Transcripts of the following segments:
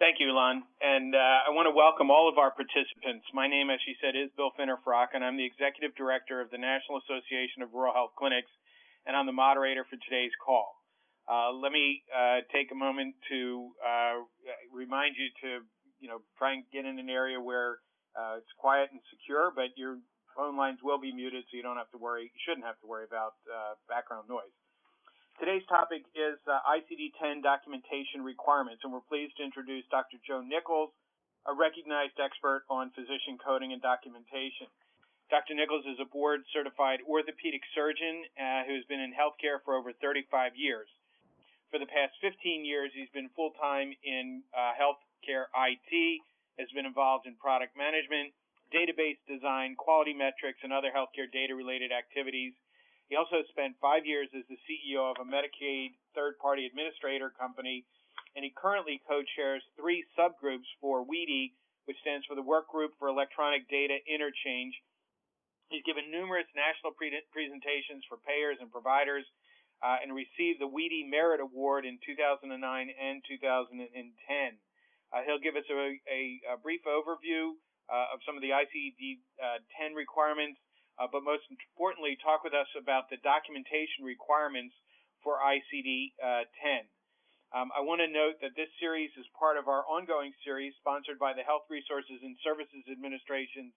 Thank you, Lon. And I want to welcome all of our participants. My name, as she said, is Bill Finner-Frock, and I'm the Executive Director of the National Association of Rural Health Clinics, and I'm the moderator for today's call. Let me take a moment to remind you to, try and get in an area where it's quiet and secure, but your phone lines will be muted, so you shouldn't have to worry about background noise. Today's topic is ICD-10 documentation requirements, and we're pleased to introduce Dr. Joe Nichols, a recognized expert on physician coding and documentation. Dr. Nichols is a board-certified orthopedic surgeon who has been in healthcare for over 35 years. For the past 15 years, he's been full-time in healthcare IT, has been involved in product management, database design, quality metrics, and other healthcare data-related activities. He also spent 5 years as the CEO of a Medicaid third-party administrator company, and he currently co-chairs 3 subgroups for WEDI, which stands for the Work Group for Electronic Data Interchange. He's given numerous national presentations for payers and providers and received the WEDI Merit Award in 2009 and 2010. He'll give us a brief overview of some of the ICD-10 requirements, but most importantly, talk with us about the documentation requirements for ICD-10. I want to note that this series is part of our ongoing series sponsored by the Health Resources and Services Administration's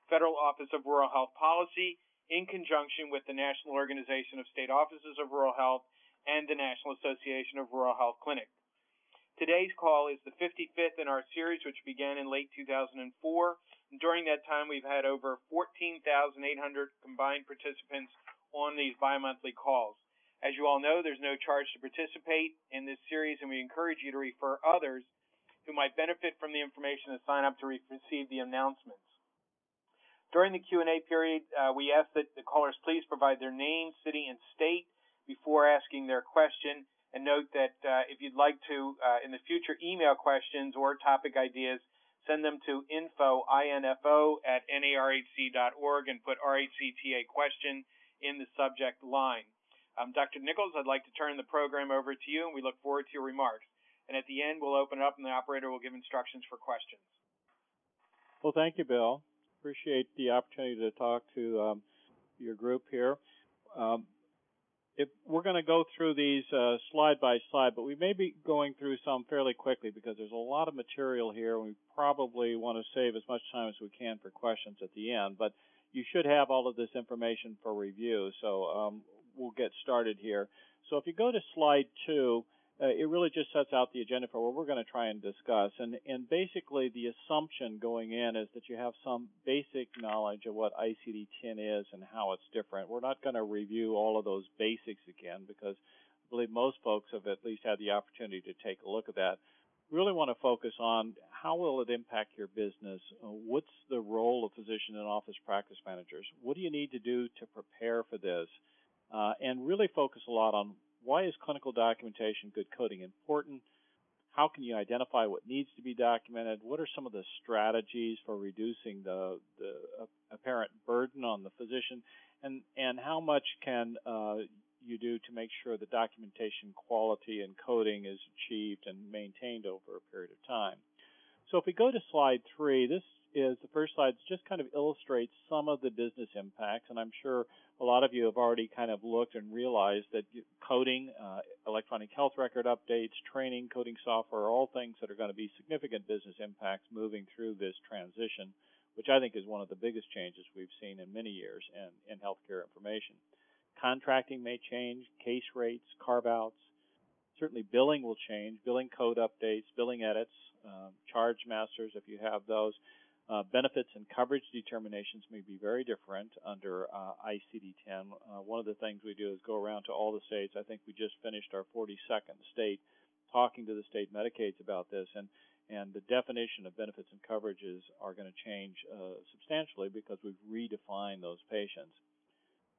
Federal Office of Rural Health Policy in conjunction with the National Organization of State Offices of Rural Health and the National Association of Rural Health Clinics. Today's call is the 55th in our series, which began in late 2004. And during that time, we've had over 14,800 combined participants on these bi-monthly calls. As you all know, there's no charge to participate in this series, and we encourage you to refer others who might benefit from the information to sign up to receive the announcements. During the Q&A period, we ask that the callers please provide their name, city, and state before asking their question. And note that if you'd like to, in the future, email questions or topic ideas, send them to info@narhc.org and put RHCTA question in the subject line. Dr. Nichols, I'd like to turn the program over to you, and we look forward to your remarks. And at the end, we'll open it up, and the operator will give instructions for questions. Well, thank you, Bill. Appreciate the opportunity to talk to your group here. If we're going to go through these slide by slide, but we may be going through some fairly quickly because there's a lot of material here, and we probably want to save as much time as we can for questions at the end. But you should have all of this information for review, so we'll get started here. So if you go to slide 2, it really just sets out the agenda for what we're going to try and discuss. And basically the assumption going in is that you have some basic knowledge of what ICD-10 is and how it's different. We're not going to review all of those basics again because I believe most folks have at least had the opportunity to take a look at that. We really want to focus on how will it impact your business? What's the role of physician and office practice managers? What do you need to do to prepare for this? And really focus a lot on why is clinical documentation, good coding important? How can you identify what needs to be documented? What are some of the strategies for reducing the apparent burden on the physician? And how much can you do to make sure the documentation quality and coding is achieved and maintained over a period of time? So if we go to slide 3, this is the first slide just kind of illustrates some of the business impacts, and I'm sure a lot of you have already kind of looked and realized that coding, electronic health record updates, training, coding software are all things that are going to be significant business impacts moving through this transition, which I think is one of the biggest changes we've seen in many years in healthcare information. Contracting may change, case rates, carve-outs. Certainly billing will change, billing code updates, billing edits, charge masters if you have those. Benefits and coverage determinations may be very different under ICD-10. One of the things we do is go around to all the states. I think we just finished our 42nd state talking to the state Medicaids about this, and the definition of benefits and coverages are going to change substantially because we've redefined those patients.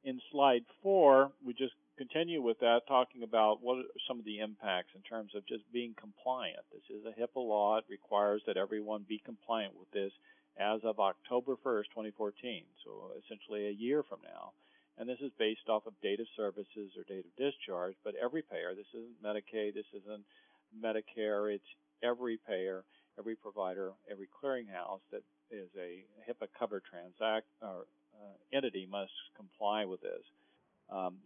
In slide 4, we just continue with that, talking about what are some of the impacts in terms of just being compliant. This is a HIPAA law. It requires that everyone be compliant with this as of October 1st, 2014, so essentially a year from now. And this is based off of date of services or date of discharge, but every payer, this isn't Medicaid, this isn't Medicare, it's every payer, every provider, every clearinghouse that is a HIPAA-covered entity must comply with this.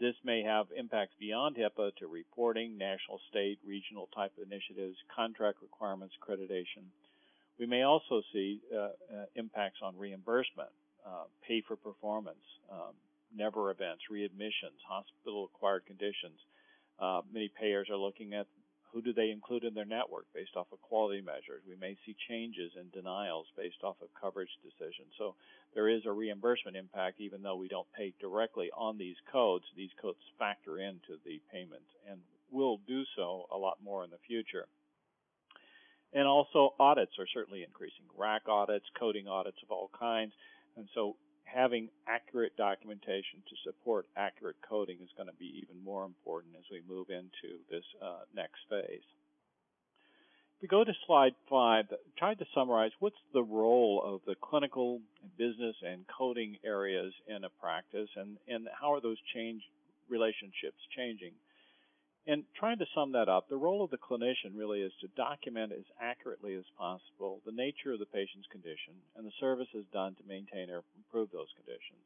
This may have impacts beyond HIPAA to reporting, national, state, regional type initiatives, contract requirements, accreditation. We may also see impacts on reimbursement, pay for performance, never events, readmissions, hospital-acquired conditions. Many payers are looking at who do they include in their network based off of quality measures. We may see changes in denials based off of coverage decisions. So there is a reimbursement impact even though we don't pay directly on these codes. These codes factor into the payment and will do so a lot more in the future. And also audits are certainly increasing. RAC audits, coding audits of all kinds. And so having accurate documentation to support accurate coding is going to be even more important as we move into this next phase. If we go to slide 5, tried to summarize what's the role of the clinical, business, and coding areas in a practice, and how are those relationships changing. And trying to sum that up, the role of the clinician really is to document as accurately as possible the nature of the patient's condition and the services done to maintain or improve those conditions.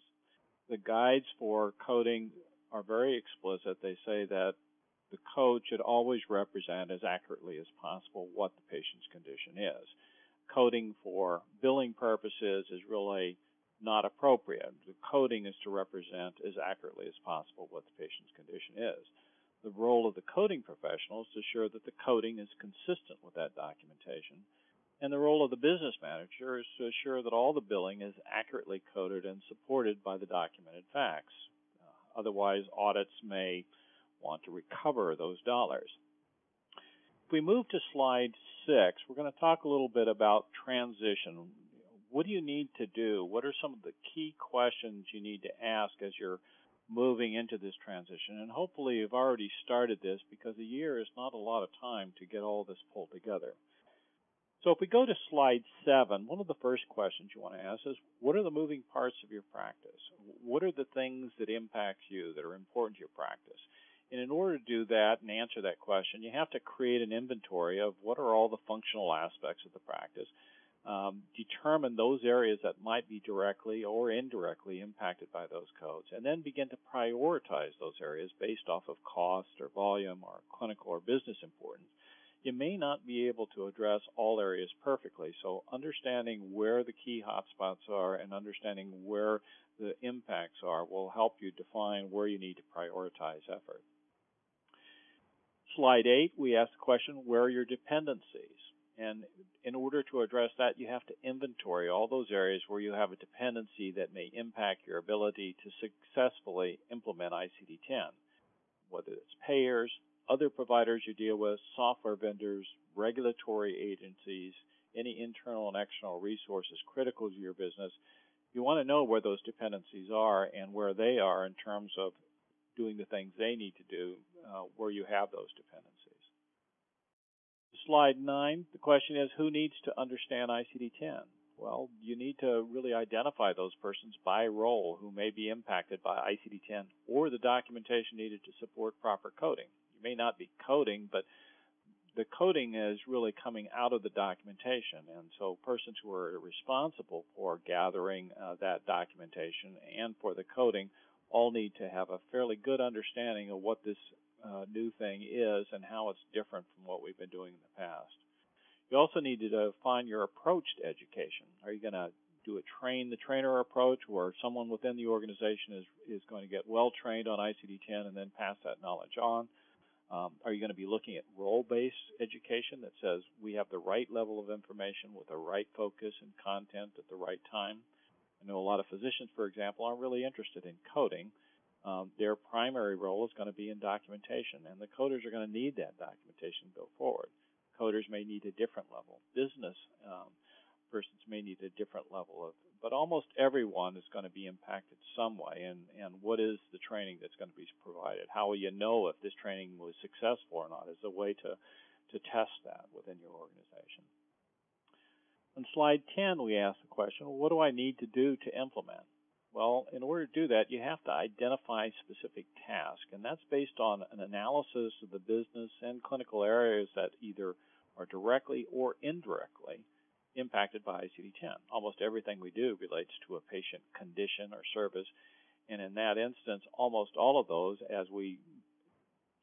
The guides for coding are very explicit. They say that the code should always represent as accurately as possible what the patient's condition is. Coding for billing purposes is really not appropriate. The coding is to represent as accurately as possible what the patient's condition is. The role of the coding professional is to ensure that the coding is consistent with that documentation. And the role of the business manager is to assure that all the billing is accurately coded and supported by the documented facts. Otherwise, audits may want to recover those dollars. If we move to slide 6, we're going to talk a little bit about transition. What do you need to do? What are some of the key questions you need to ask as you're moving into this transition? And hopefully you've already started this because a year is not a lot of time to get all this pulled together. So if we go to slide 7, one of the first questions you want to ask is, what are the moving parts of your practice? What are the things that impact you that are important to your practice? And in order to do that and answer that question, you have to create an inventory of what are all the functional aspects of the practice. Determine those areas that might be directly or indirectly impacted by those codes, and then begin to prioritize those areas based off of cost or volume or clinical or business importance. You may not be able to address all areas perfectly, so understanding where the key hotspots are and understanding where the impacts are will help you define where you need to prioritize effort. Slide 8, we ask the question, where are your dependencies? And in order to address that, you have to inventory all those areas where you have a dependency that may impact your ability to successfully implement ICD-10, whether it's payers, other providers you deal with, software vendors, regulatory agencies, any internal and external resources critical to your business. You want to know where those dependencies are and where they are in terms of doing the things they need to do where you have those dependencies. Slide 9, the question is, who needs to understand ICD-10? Well, you need to really identify those persons by role who may be impacted by ICD-10 or the documentation needed to support proper coding. You may not be coding, but the coding is really coming out of the documentation, and so persons who are responsible for gathering that documentation and for the coding all need to have a fairly good understanding of what this new thing is and how it's different from what we've been doing in the past. You also need to define your approach to education. Are you going to do a train-the-trainer approach where someone within the organization is going to get well-trained on ICD-10 and then pass that knowledge on? Are you going to be looking at role-based education that says we have the right level of information with the right focus and content at the right time? I know a lot of physicians, for example, aren't really interested in coding. Their primary role is going to be in documentation, and the coders are going to need that documentation to go forward. Coders may need a different level. Business persons may need a different level but almost everyone is going to be impacted some way. And what is the training that's going to be provided? How will you know if this training was successful or not? Is a way to test that within your organization. On slide 10, we ask the question, well, what do I need to do to implement? Well, in order to do that, you have to identify specific tasks, and that's based on an analysis of the business and clinical areas that either are directly or indirectly impacted by ICD-10. Almost everything we do relates to a patient condition or service, and in that instance, almost all of those, as we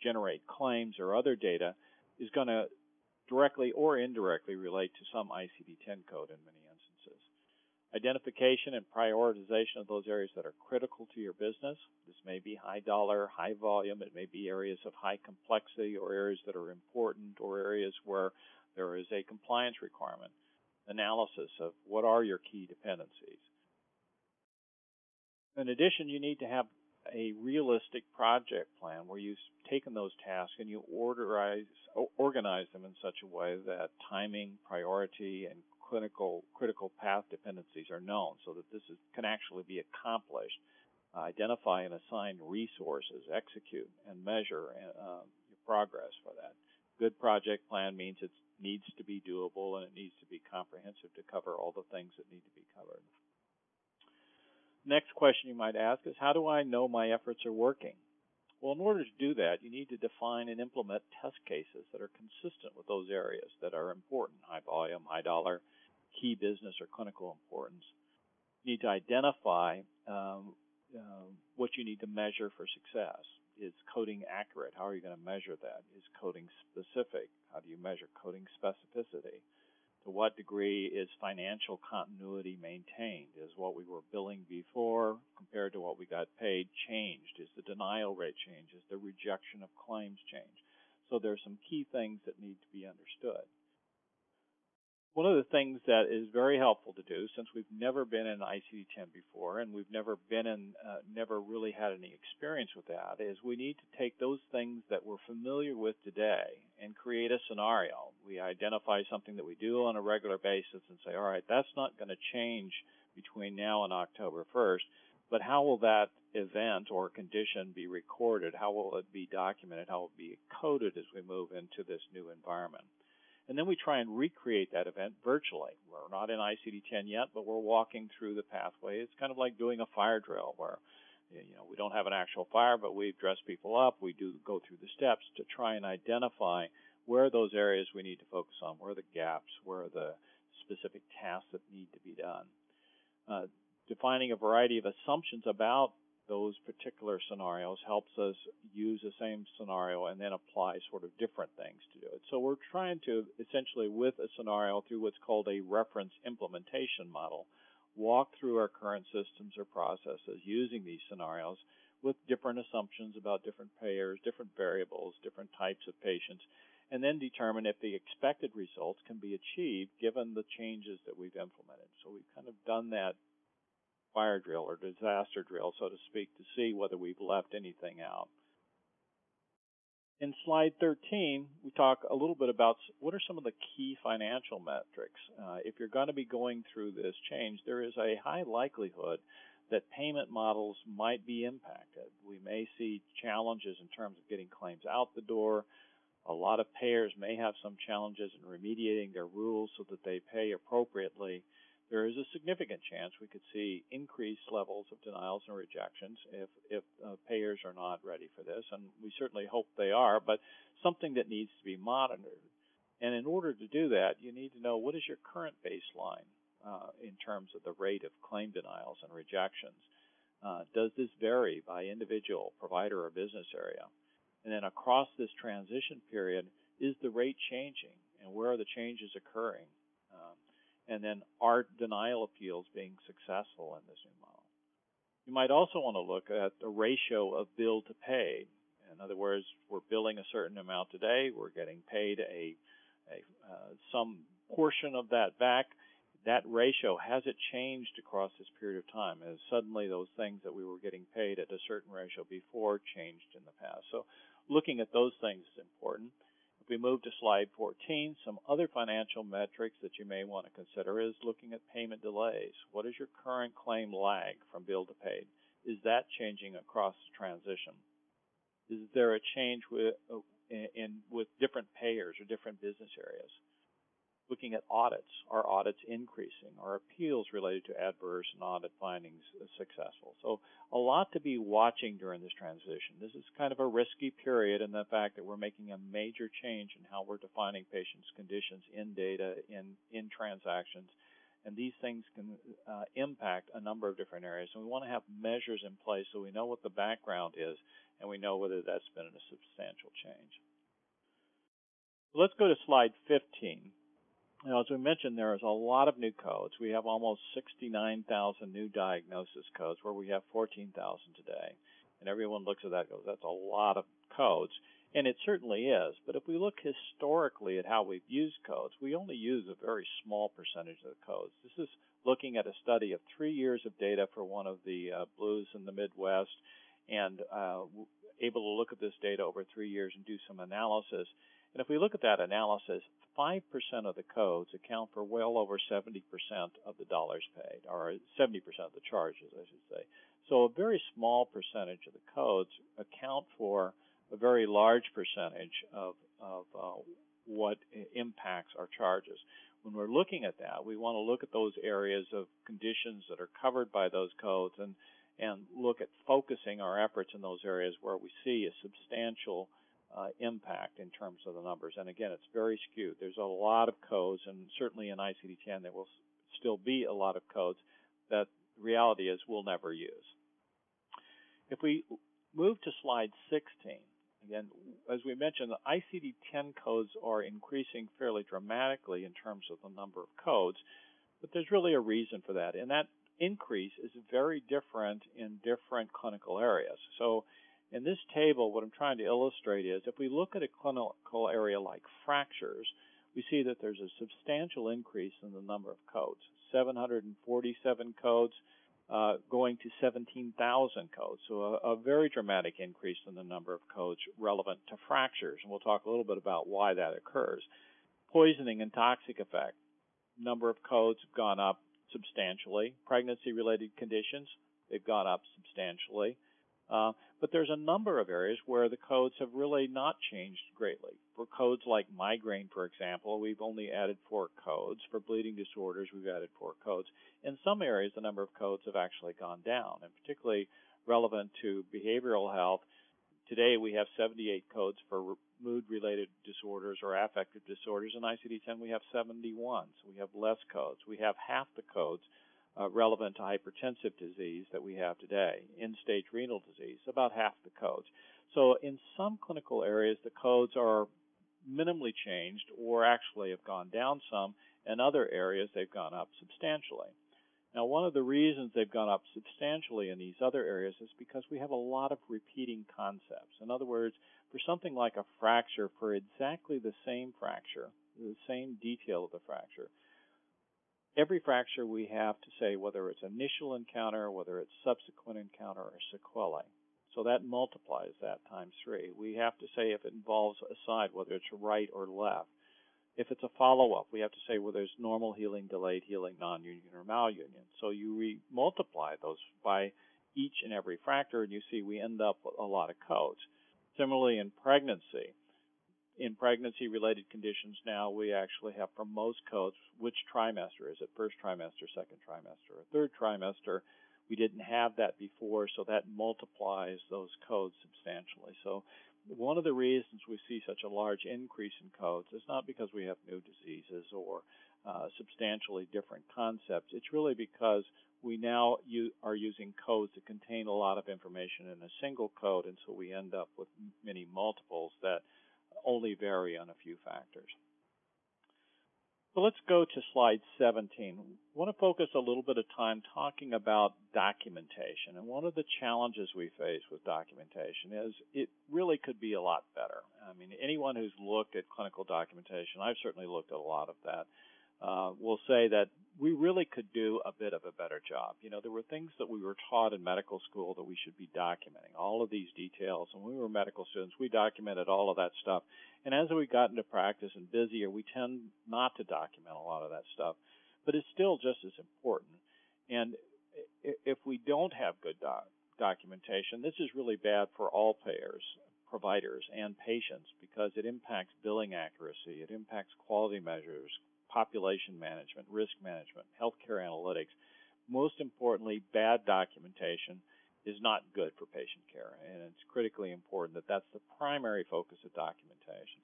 generate claims or other data, is going to directly or indirectly relate to some ICD-10 code in many instances. Identification and prioritization of those areas that are critical to your business. This may be high dollar, high volume. It may be areas of high complexity or areas that are important or areas where there is a compliance requirement. Analysis of what are your key dependencies. In addition, you need to have a realistic project plan where you've taken those tasks and you organize them in such a way that timing, priority, and critical path dependencies are known so that this can actually be accomplished. Identify and assign resources, execute, and measure your progress for that. Good project plan means it needs to be doable and it needs to be comprehensive to cover all the things that need to be covered. Next question you might ask is, how do I know my efforts are working? Well, in order to do that, you need to define and implement test cases that are consistent with those areas that are important, high volume, high dollar, key business or clinical importance. You need to identify what you need to measure for success. Is coding accurate? How are you going to measure that? Is coding specific? How do you measure coding specificity? To what degree is financial continuity maintained? Is what we were billing before compared to what we got paid changed? Is the denial rate changed? Is the rejection of claims changed? So there's some key things that need to be understood. One of the things that is very helpful to do, since we've never been in ICD-10 before and we've never really had any experience with that, is we need to take those things that we're familiar with today and create a scenario. We identify something that we do on a regular basis and say, all right, that's not going to change between now and October 1st, but how will that event or condition be recorded? How will it be documented? How will it be coded as we move into this new environment? And then we try and recreate that event virtually. We're not in ICD-10 yet, but we're walking through the pathway. It's kind of like doing a fire drill where, we don't have an actual fire, but we dress people up. We do go through the steps to try and identify where are those areas we need to focus on, where are the gaps, where are the specific tasks that need to be done. Defining a variety of assumptions about those particular scenarios helps us use the same scenario and then apply sort of different things to do it. So we're trying to essentially, with a scenario through what's called a reference implementation model, walk through our current systems or processes using these scenarios with different assumptions about different payers, different variables, different types of patients, and then determine if the expected results can be achieved given the changes that we've implemented. So we've kind of done that fire drill or disaster drill, so to speak, to see whether we've left anything out. In slide 13, we talk a little bit about what are some of the key financial metrics. If you're going to be going through this change, there is a high likelihood that payment models might be impacted. We may see challenges in terms of getting claims out the door. A lot of payers may have some challenges in remediating their rules so that they pay appropriately. There is a significant chance we could see increased levels of denials and rejections if payers are not ready for this, and we certainly hope they are, but something that needs to be monitored. And in order to do that, you need to know what is your current baseline in terms of the rate of claim denials and rejections. Does this vary by individual, provider, or business area? And then across this transition period, is the rate changing, and where are the changes occurring? And then are denial appeals being successful in this new model? You might also want to look at the ratio of bill to paid. In other words, we're billing a certain amount today, we're getting paid some portion of that back. That ratio, has it changed across this period of time? As suddenly those things that we were getting paid at a certain ratio before changed in the past? So looking at those things is important. If we move to slide 14, some other financial metrics that you may want to consider is looking at payment delays. What is your current claim lag from bill to paid? Is that changing across the transition? Is there a change with different payers or different business areas? looking at audits. Are audits increasing? Are appeals related to adverse and audit findings successful? So a lot to be watching during this transition. This is kind of a risky period in the fact that we're making a major change in how we're defining patients' conditions in data, in transactions, and these things can impact a number of different areas. And we want to have measures in place so we know what the background is and we know whether that's been a substantial change. Let's go to slide 15. Now, as we mentioned, there is a lot of new codes. We have almost 69,000 new diagnosis codes, where we have 14,000 today. And everyone looks at that and goes, that's a lot of codes. And it certainly is. But if we look historically at how we've used codes, we only use a very small percentage of the codes. This is looking at a study of 3 years of data for one of the blues in the Midwest, and able to look at this data over 3 years and do some analysis. And if we look at that analysis, 5% of the codes account for well over 70% of the dollars paid, or 70% of the charges, I should say. So a very small percentage of the codes account for a very large percentage of what impacts our charges. When we're looking at that, we want to look at those areas of conditions that are covered by those codes and look at focusing our efforts in those areas where we see a substantial impact in terms of the numbers. And again, it's very skewed. There's a lot of codes, and certainly in ICD-10 there will still be a lot of codes that the reality is we'll never use. If we move to slide 16, again, as we mentioned, the ICD-10 codes are increasing fairly dramatically in terms of the number of codes, but there's really a reason for that. And that increase is very different in different clinical areas. So in this table, what I'm trying to illustrate is if we look at a clinical area like fractures, we see that there's a substantial increase in the number of codes, 747 codes going to 17,000 codes. So a very dramatic increase in the number of codes relevant to fractures, and we'll talk a little bit about why that occurs. Poisoning and toxic effect, number of codes have gone up substantially. Pregnancy-related conditions, they've gone up substantially. But there's a number of areas where the codes have really not changed greatly. For codes like migraine, for example, we've only added 4 codes. For bleeding disorders, we've added 4 codes. In some areas, the number of codes have actually gone down, and particularly relevant to behavioral health. Today, we have 78 codes for mood-related disorders or affective disorders. In ICD-10, we have 71, so we have less codes. We have half the codes relevant to hypertensive disease that we have today. End-stage renal disease, about half the codes. So in some clinical areas, the codes are minimally changed or actually have gone down some. In other areas, they've gone up substantially. Now, one of the reasons they've gone up substantially in these other areas is because we have a lot of repeating concepts. In other words, for something like a fracture, for exactly the same fracture, the same detail of the fracture, every fracture we have to say whether it's initial encounter, whether it's subsequent encounter, or sequelae. So that multiplies that times 3. We have to say if it involves a side, whether it's right or left. If it's a follow-up, we have to say whether it's normal healing, delayed healing, non-union, or malunion. So you multiply those by each and every fracture, and you see we end up with a lot of codes. Similarly, in pregnancy, in pregnancy-related conditions now, we actually have for most codes which trimester. Is it first trimester, second trimester, or third trimester? We didn't have that before, so that multiplies those codes substantially. So one of the reasons we see such a large increase in codes is not because we have new diseases or substantially different concepts. It's really because we now are using codes that contain a lot of information in a single code, and so we end up with many multiples that only vary on a few factors. So let's go to slide 17. I want to focus a little bit of time talking about documentation. And one of the challenges we face with documentation is it really could be a lot better. I mean, anyone who's looked at clinical documentation, I've certainly looked at a lot of that, will say that we really could do a bit of a better job. You know, there were things that we were taught in medical school that we should be documenting, all of these details. And when we were medical students, we documented all of that stuff. And as we got into practice and busier, we tend not to document a lot of that stuff. But it's still just as important. And if we don't have good documentation, this is really bad for all payers, providers, and patients because it impacts billing accuracy. It impacts quality measures, population management, risk management, healthcare analytics. Most importantly, bad documentation is not good for patient care, and it's critically important that that's the primary focus of documentation.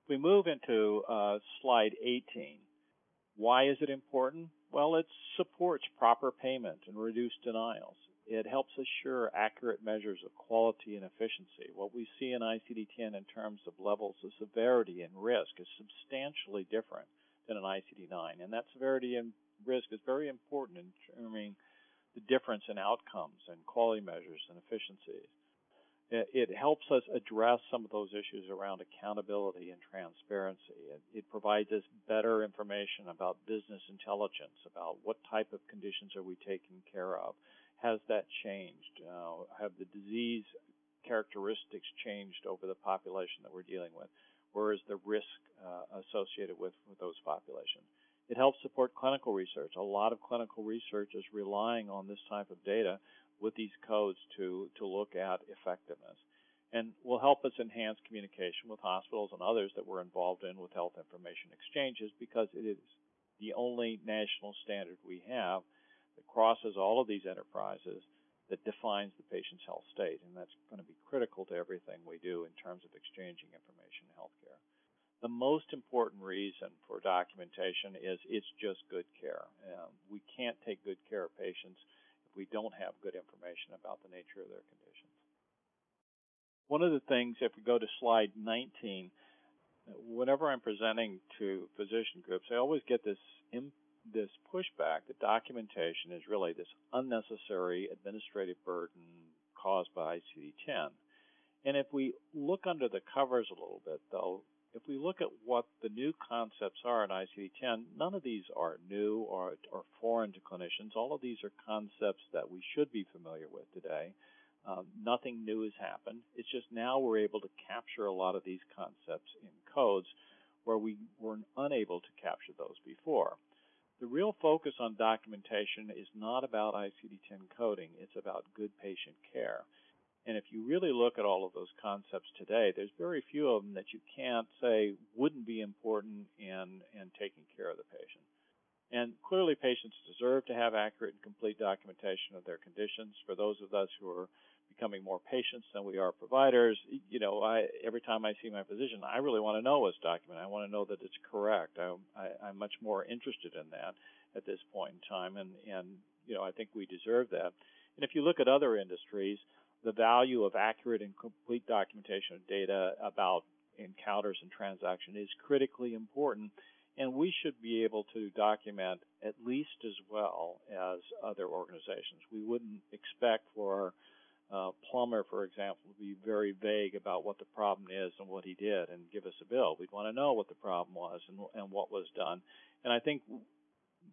If we move into slide 18, why is it important? Well, it supports proper payment and reduced denials. It helps assure accurate measures of quality and efficiency. What we see in ICD-10 in terms of levels of severity and risk is substantially different than an ICD-9, and that severity and risk is very important in determining the difference in outcomes and quality measures and efficiencies. It helps us address some of those issues around accountability and transparency. It provides us better information about business intelligence, about what type of conditions are we taking care of. Has that changed? Have the disease characteristics changed over the population that we're dealing with? Where is the risk associated with those populations? It helps support clinical research. A lot of clinical research is relying on this type of data with these codes to look at effectiveness, and will help us enhance communication with hospitals and others that we're involved in with health information exchanges, because it is the only national standard we have that crosses all of these enterprises that defines the patient's health state, and that's going to be critical to everything we do in terms of exchanging information in healthcare. The most important reason for documentation is it's just good care. We can't take good care of patients if we don't have good information about the nature of their conditions. One of the things, if we go to slide 19, whenever I'm presenting to physician groups, I always get this pushback that documentation is really this unnecessary administrative burden caused by ICD-10. And if we look under the covers a little bit, though, if we look at what the new concepts are in ICD-10, none of these are new or foreign to clinicians. All of these are concepts that we should be familiar with today. Nothing new has happened. It's just now we're able to capture a lot of these concepts in codes where we were unable to capture those before. The real focus on documentation is not about ICD-10 coding. It's about good patient care. And if you really look at all of those concepts today, there's very few of them that you can't say wouldn't be important in taking care of the patient. And clearly patients deserve to have accurate and complete documentation of their conditions. For those of us who are becoming more patients than we are providers, every time I see my physician, I really want to know what's documented. I want to know that it's correct. I'm much more interested in that at this point in time, and I think we deserve that. And if you look at other industries, the value of accurate and complete documentation of data about encounters and transactions is critically important, and we should be able to document at least as well as other organizations. We wouldn't expect for a plumber, for example, to be very vague about what the problem is and what he did and give us a bill. We'd want to know what the problem was and what was done. And I think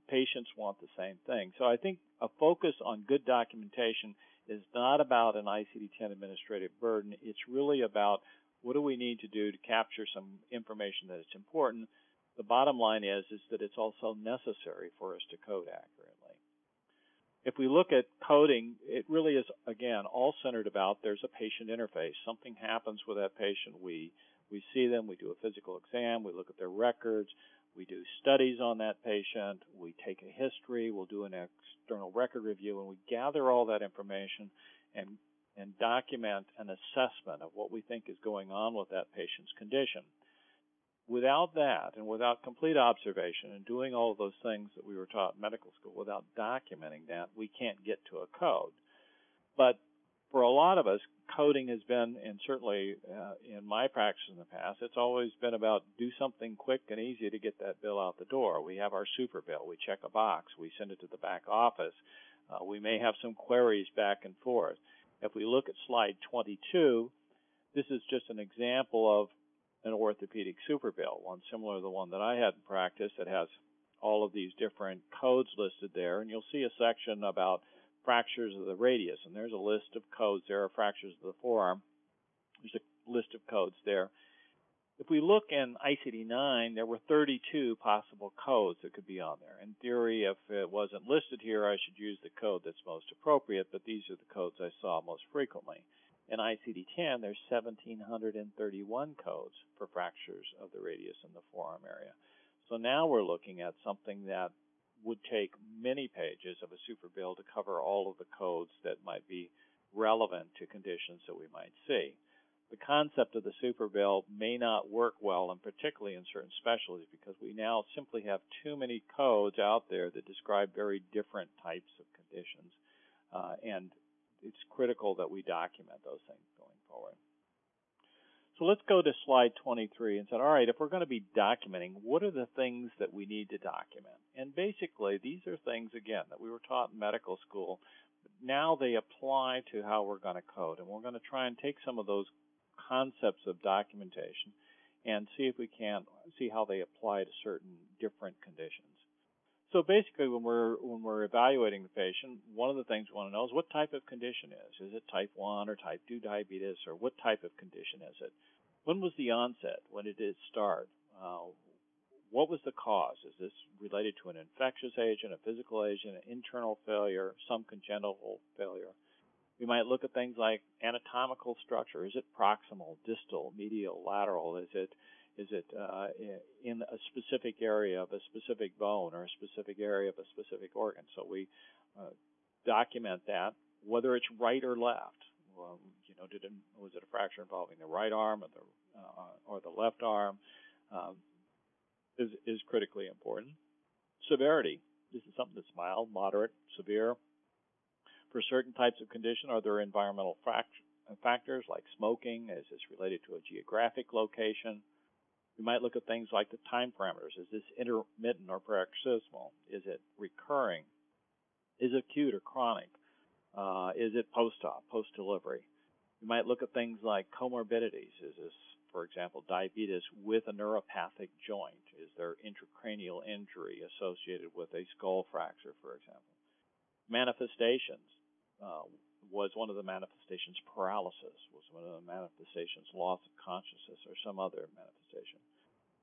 patients want the same thing. So I think a focus on good documentation is not about an ICD-10 administrative burden. It's really about what do we need to do to capture some information that is important. The bottom line is that it's also necessary for us to code accurately. If we look at coding, it really is, again, all centered about there's a patient interface. Something happens with that patient. We see them. We do a physical exam. We look at their records. We do studies on that patient. We take a history. We'll do an external record review, and we gather all that information and document an assessment of what we think is going on with that patient's condition. Without that, and without complete observation and doing all of those things that we were taught in medical school, without documenting that, we can't get to a code. But for a lot of us, coding has been, and certainly in my practice in the past, it's always been about do something quick and easy to get that bill out the door. We have our Superbill. We check a box. We send it to the back office. We may have some queries back and forth. If we look at slide 22, this is just an example of an Orthopedic Superbill, one similar to the one that I had in practice that has all of these different codes listed there. And you'll see a section about fractures of the radius, and there's a list of codes there, fractures of the forearm. There's a list of codes there. If we look in ICD-9, there were 32 possible codes that could be on there. In theory, if it wasn't listed here, I should use the code that's most appropriate, but these are the codes I saw most frequently. In ICD-10, there's 1,731 codes for fractures of the radius in the forearm area. So now we're looking at something that would take many pages of a superbill to cover all of the codes that might be relevant to conditions that we might see. The concept of the superbill may not work well, and particularly in certain specialties, because we now simply have too many codes out there that describe very different types of conditions, and it's critical that we document those things going forward. So let's go to slide 23 and say, all right, if we're going to be documenting, what are the things that we need to document? And basically, these are things, again, that we were taught in medical school, but now they apply to how we're going to code, and we're going to try and take some of those concepts of documentation and see if we can see how they apply to certain different conditions. So basically, when we're evaluating the patient, one of the things we want to know is what type of condition is. Is it type 1 or type 2 diabetes, or what type of condition is it? When was the onset? When did it start? What was the cause? Is this related to an infectious agent, a physical agent, an internal failure, some congenital failure? We might look at things like anatomical structure. Is it proximal, distal, medial, lateral? Is it in a specific area of a specific bone or a specific area of a specific organ? So we document that, whether it's right or left. Well, was it a fracture involving the right arm or the left arm? Is critically important. Severity. This is something that's mild, moderate, severe. For certain types of condition, are there environmental factors like smoking? Is this related to a geographic location? We might look at things like the time parameters. Is this intermittent or paroxysmal? Is it recurring? Is it acute or chronic? Is it post-op, post-delivery? We might look at things like comorbidities. Is this, for example, diabetes with a neuropathic joint? Is there intracranial injury associated with a skull fracture, for example? Manifestations. Was one of the manifestations paralysis? Was one of the manifestations loss of consciousness or some other manifestation?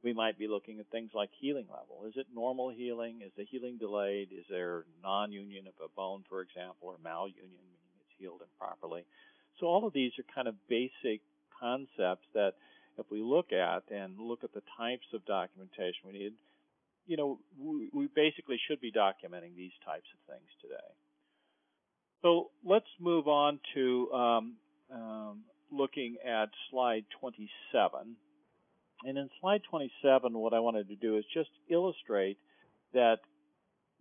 We might be looking at things like healing level. Is it normal healing? Is the healing delayed? Is there non-union of a bone, for example, or malunion, meaning it's healed improperly? So all of these are kind of basic concepts that if we look at and look at the types of documentation we need, we basically should be documenting these types of things today. So let's move on to looking at slide 27. And in slide 27, what I wanted to do is just illustrate that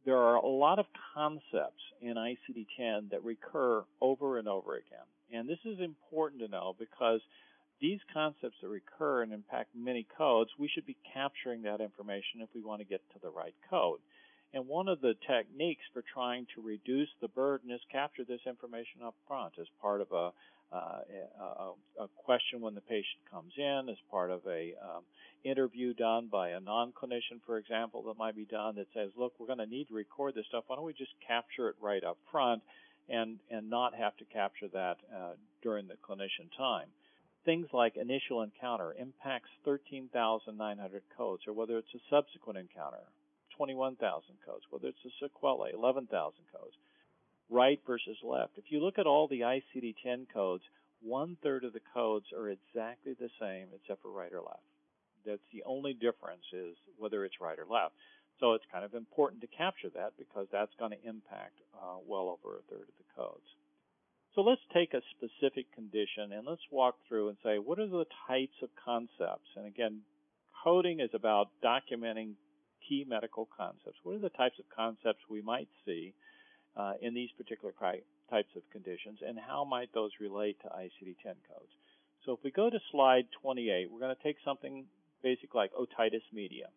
there are a lot of concepts in ICD-10 that recur over and over again. And this is important to know because these concepts that recur and impact many codes, we should be capturing that information if we want to get to the right code. And one of the techniques for trying to reduce the burden is capture this information up front as part of a question when the patient comes in, as part of a interview done by a non-clinician, for example, that might be done that says, look, we're going to need to record this stuff. Why don't we just capture it right up front and not have to capture that during the clinician time? Things like initial encounter impacts 13,900 codes, or whether it's a subsequent encounter, 21,000 codes, whether it's a sequelae, 11,000 codes. Right versus left. If you look at all the ICD-10 codes, 1/3 of the codes are exactly the same except for right or left. That's the only difference is whether it's right or left. So it's kind of important to capture that because that's going to impact well over 1/3 of the codes. So let's take a specific condition and let's walk through and say, what are the types of concepts? And again, coding is about documenting key medical concepts. What are the types of concepts we might see in these particular types of conditions, and how might those relate to ICD-10 codes? So if we go to slide 28, we're going to take something basic like otitis media.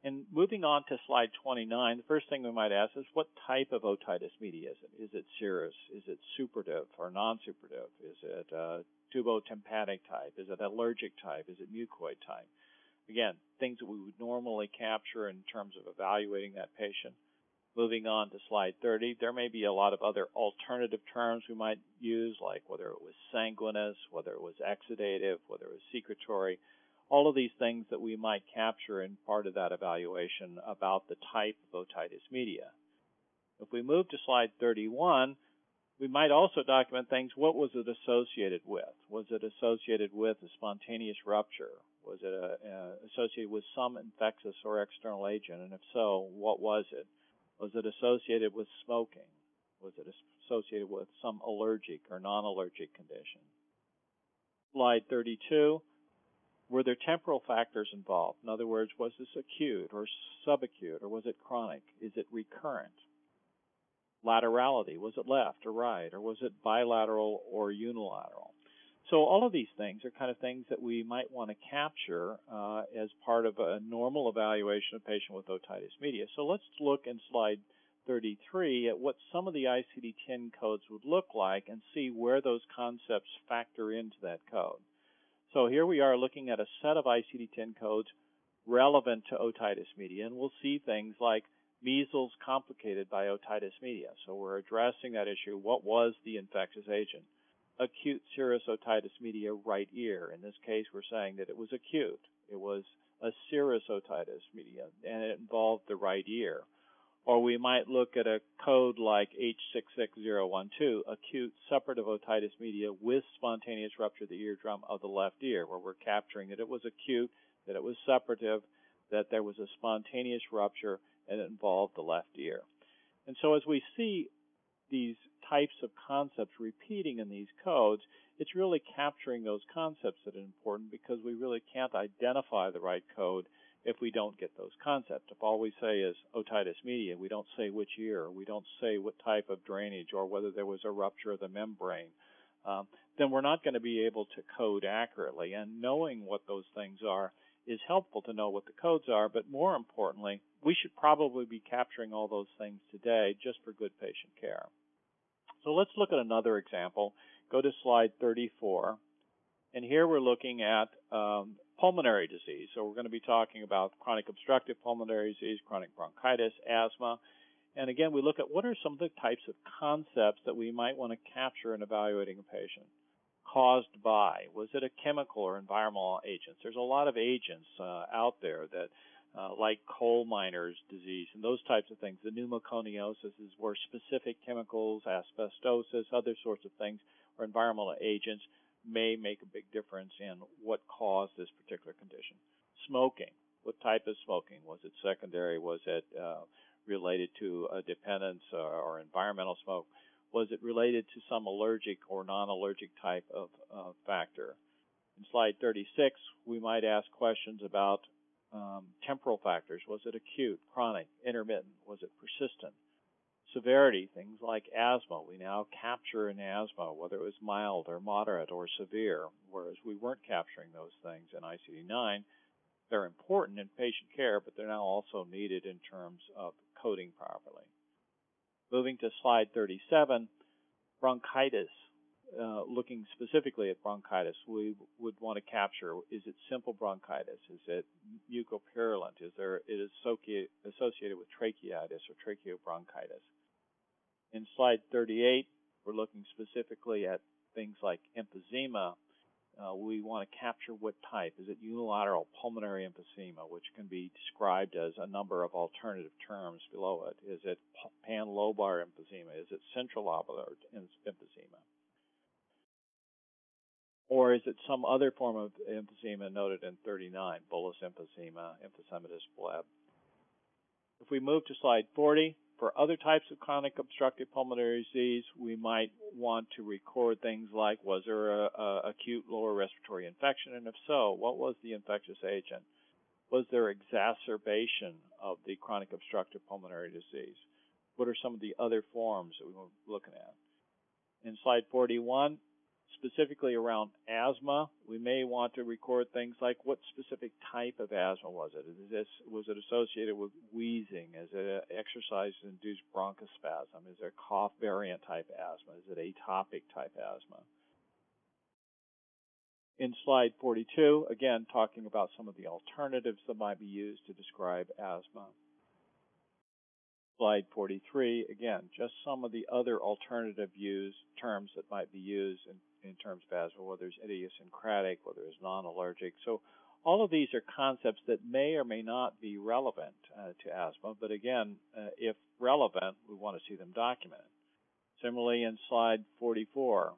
And moving on to slide 29, the first thing we might ask is what type of otitis media is it? Is it serous? Is it suppurative or non-suppurative? Is it tubotympanic type? Is it allergic type? Is it mucoid type? Again, things that we would normally capture in terms of evaluating that patient. Moving on to slide 30, there may be a lot of other alternative terms we might use, like whether it was sanguineous, whether it was exudative, whether it was secretory, all of these things that we might capture in part of that evaluation about the type of otitis media. If we move to slide 31, we might also document things. What was it associated with? Was it associated with a spontaneous rupture? Was it associated with some infectious or external agent? And if so, what was it? Was it associated with smoking? Was it associated with some allergic or non-allergic condition? Slide 32. Were there temporal factors involved? In other words, was this acute or subacute, or was it chronic? Is it recurrent? Laterality, was it left or right, or was it bilateral or unilateral? So all of these things are kind of things that we might want to capture as part of a normal evaluation of a patient with otitis media. So let's look in slide 33 at what some of the ICD-10 codes would look like and see where those concepts factor into that code. So here we are looking at a set of ICD-10 codes relevant to otitis media, and we'll see things like measles complicated by otitis media. So we're addressing that issue. What was the infectious agent? Acute serous otitis media, right ear. In this case, we're saying that it was acute. It was a serous otitis media, and it involved the right ear. Or we might look at a code like H66012, acute suppurative otitis media with spontaneous rupture of the eardrum of the left ear, where we're capturing that it was acute, that it was suppurative, that there was a spontaneous rupture, and it involved the left ear. And so as we see these types of concepts repeating in these codes, it's really capturing those concepts that are important, because we really can't identify the right code if we don't get those concepts. If all we say is otitis media, we don't say which ear, we don't say what type of drainage or whether there was a rupture of the membrane, then we're not going to be able to code accurately. And knowing what those things are is helpful to know what the codes are, but more importantly, we should probably be capturing all those things today just for good patient care. So let's look at another example. Go to slide 34. And here we're looking at pulmonary disease. So we're going to be talking about chronic obstructive pulmonary disease, chronic bronchitis, asthma. And again, we look at what are some of the types of concepts that we might want to capture in evaluating a patient. Caused by, was it a chemical or environmental agents? There's a lot of agents out there that like coal miners' disease and those types of things. The pneumoconiosis is where specific chemicals, asbestosis, other sorts of things, or environmental agents may make a big difference in what caused this particular condition. Smoking. What type of smoking? Was it secondary? Was it related to a dependence or environmental smoke? Was it related to some allergic or non-allergic type of factor? In slide 36, we might ask questions about temporal factors. Was it acute, chronic, intermittent? Was it persistent? Severity, things like asthma. We now capture in asthma, whether it was mild or moderate or severe, whereas we weren't capturing those things in ICD-9. They're important in patient care, but they're now also needed in terms of coding properly. Moving to slide 37, bronchitis. Looking specifically at bronchitis, we would want to capture, is it simple bronchitis? Is it mucopurulent? Is it associated with tracheitis or tracheobronchitis? In slide 38, we're looking specifically at things like emphysema. We want to capture what type. Is it unilateral pulmonary emphysema, which can be described as a number of alternative terms below it? Is it panlobar emphysema? Is it centrilobular emphysema? Or is it some other form of emphysema noted in 39, bullous emphysema, emphysematous bleb? If we move to slide 40, for other types of chronic obstructive pulmonary disease, we might want to record things like, was there a acute lower respiratory infection? And if so, what was the infectious agent? Was there exacerbation of the chronic obstructive pulmonary disease? What are some of the other forms that we were looking at? In slide 41, specifically around asthma, we may want to record things like what specific type of asthma was it? Was it associated with wheezing? Is it exercise-induced bronchospasm? Is there cough variant type asthma? Is it atopic type asthma? In slide 42, again, talking about some of the alternatives that might be used to describe asthma. Slide 43, again, just some of the other alternative terms that might be used in terms of asthma, whether it's idiosyncratic, whether it's non-allergic. So all of these are concepts that may or may not be relevant to asthma, but again, if relevant, we want to see them documented. Similarly, in slide 44,